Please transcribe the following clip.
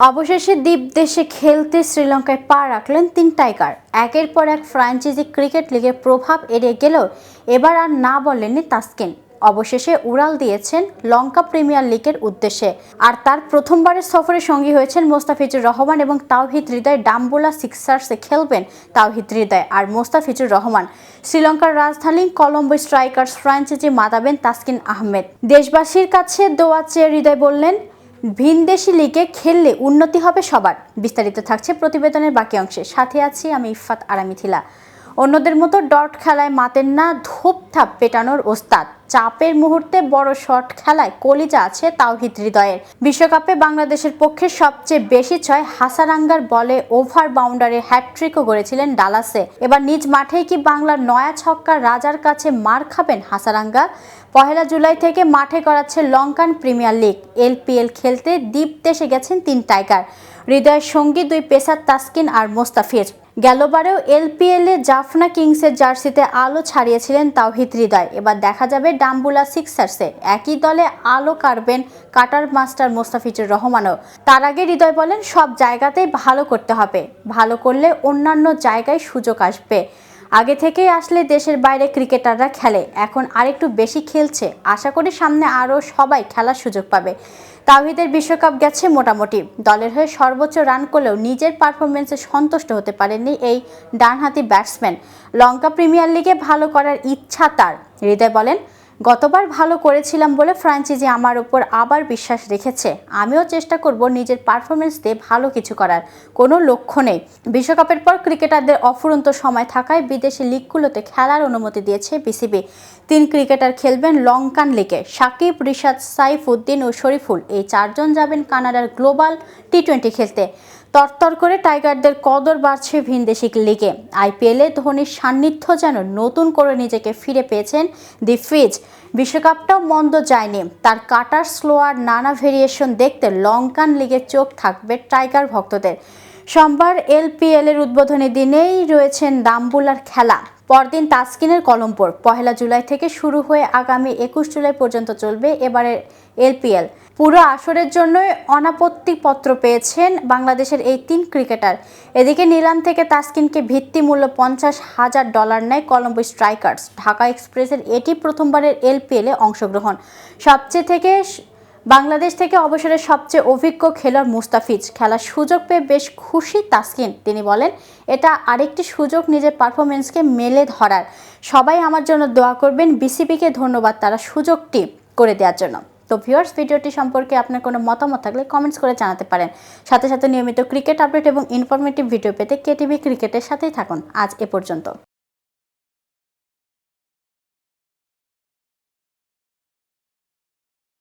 অবশেষে দ্বীপ দেশে খেলতে শ্রীলঙ্কায় পা রাখলেন ৩ টাইগার। একের পর এক ফ্র্যাঞ্চাইজি ক্রিকেট লিগের প্রভাব এড়িয়ে গেলেও এবার আর না বলেননি তাসকিন। অবশেষে উড়াল দিয়েছেন লঙ্কা প্রিমিয়ার লিগের উদ্দেশ্যে। আর তার প্রথমবারের সফরে সঙ্গী হয়েছেন মোস্তাফিজুর রহমান এবং তাওহিদ হৃদয়। ডাম্বুলা সিক্সার্সে খেলবেন তাওহিদ হৃদয় আর মোস্তাফিজুর রহমান। শ্রীলঙ্কার রাজধানী কলম্বো স্ট্রাইকার্স ফ্র্যাঞ্চাইজি মাতাবেন তাসকিন আহমেদ। দেশবাসীর কাছে দোয়া চেয়ে হৃদয় বললেন, ভিনদেশি লিগে খেললে উন্নতি হবে সবার। বিস্তারিত থাকছে প্রতিবেদনের বাকি অংশে। সাথে আছি আমি ইফফাত আরামিথিলা। অন্যদের মতো ডট খেলায় মাতেন না, ধূপধাপ পেটানোর ওস্তাদ। চাপের মুহূর্তে বড় শট খেলায় কলিজা আছে তাওহিদ হৃদয়ের। বিশ্বকাপে বাংলাদেশের পক্ষে সবচেয়ে বেশি ছয় হাসারাঙ্গার বলে ওভার বাউন্ডারে হ্যাটট্রিকও গড়েছিলেন ডালাসে। এবার নিজ মাঠেই কি বাংলার নয়া ছক্কা রাজার কাছে মার খাবেন হাসারাঙ্গা? ১ জুলাই থেকে মাঠে গড়াচ্ছে লঙ্কান প্রিমিয়ার লিগ। এলপিএল খেলতে দ্বীপ দেশে গেছেন ৩ টাইগার। হৃদয়ের সঙ্গী ২ পেসার তাসকিন আর মোস্তাফিজ। গেলবারেও এলপিএলে জাফনা কিংসের জার্সিতে আলো ছাড়িয়েছিলেন তাওহিদ হৃদয়। এবার দেখা যাবে ডাম্বুলা সিক্সার্সে একই দলে আলো কাটবেন কাটার মাস্টার মোস্তাফিজুর রহমানও। তার আগে হৃদয় বলেন, সব জায়গাতেই ভালো করতে হবে, ভালো করলে অন্যান্য জায়গায় সুযোগ আসবে। আগে থেকেই আসলে দেশের বাইরে ক্রিকেটাররা খেলে, এখন আরেকটু বেশি খেলছে। আশা করি সামনে আরও সবাই খেলার সুযোগ পাবে। তাওহিদের বিশ্বকাপ গেছে মোটামুটি। দলের হয়ে সর্বোচ্চ রান করলেও নিজের পারফরমেন্সে সন্তুষ্ট হতে পারেননি এই ডানহাতি ব্যাটসম্যান। লঙ্কা প্রিমিয়ার লিগে ভালো করার ইচ্ছা তার। হৃদয় বলেন, গতবার ভালো করেছিলাম বলে ফ্র্যাঞ্চাইজি আমার উপর আবার বিশ্বাস রেখেছে। আমিও চেষ্টা করব নিজের পারফরমেন্স দিয়ে ভালো কিছু করার। কোনো লক্ষ্য নেই। বিশ্বকাপের পর ক্রিকেটারদের অফুরন্ত সময় থাকায় বিদেশি লিগগুলোতে খেলার অনুমতি দিয়েছে বিসিবি। ৩ ক্রিকেটার খেলবেন লঙ্কান লিগে। সাকিব, রিশাদ, সাইফুদ্দিন ও শরীফুল এই ৪ জন যাবেন কানাডার গ্লোবাল টি-20 খেলতে। তরতর করে টাইগারদের কদর বাড়ছে ভিনদেশি লিগে। আইপিএলে ধোনির সান্নিধ্য যেন নতুন করে নিজেকে ফিরে পেয়েছেন দি ফিজ। বিশ্বকাপটাও মন্দ যায়নি। তার কাটার স্লোয়ার নানা ভেরিয়েশন দেখতে লঙ্কান লিগে চোখ থাকবে টাইগার ভক্তদের। সোমবার এলপিএলের উদ্বোধনী দিনেই রয়েছেন ডাম্বুলার খেলা। পরদিন তাসকিনের কলম্বোর। ১ জুলাই থেকে শুরু হয়ে আগামী ২১ জুলাই পর্যন্ত চলবে এবারের এলপিএল। পুরো আসরের জন্যই অনাপত্তিপত্র পেয়েছেন বাংলাদেশের এই ৩ ক্রিকেটার। এদিকে নিলাম থেকে তাসকিনকে ভিত্তিমূল্য $৫০,০০০ নেয় কলম্বো স্ট্রাইকার্স। ঢাকা এক্সপ্রেসের এটি প্রথমবারের এলপিএলে অংশগ্রহণ। বাংলাদেশ থেকে অবসরের সবচেয়ে অভিজ্ঞ খেলোয়াড় মুস্তাফিজ। খেলার সুযোগ পেয়ে বেশ খুশি তাসকিন। তিনি বলেন, এটা আরেকটি সুযোগ নিজের পারফরমেন্সকে মেলে ধরার। সবাই আমার জন্য দোয়া করবেন। বিসিবিকে ধন্যবাদ তারা সুযোগটি করে দেওয়ার জন্য। তো ভিউয়ার্স, ভিডিওটি সম্পর্কে আপনার কোনো মতামত থাকলে কমেন্টস করে জানাতে পারেন। সাথে সাথে নিয়মিত ক্রিকেট আপডেট এবং ইনফরমেটিভ ভিডিও পেতে কেটিভি ক্রিকেটের সাথেই থাকুন। আজ এ পর্যন্ত।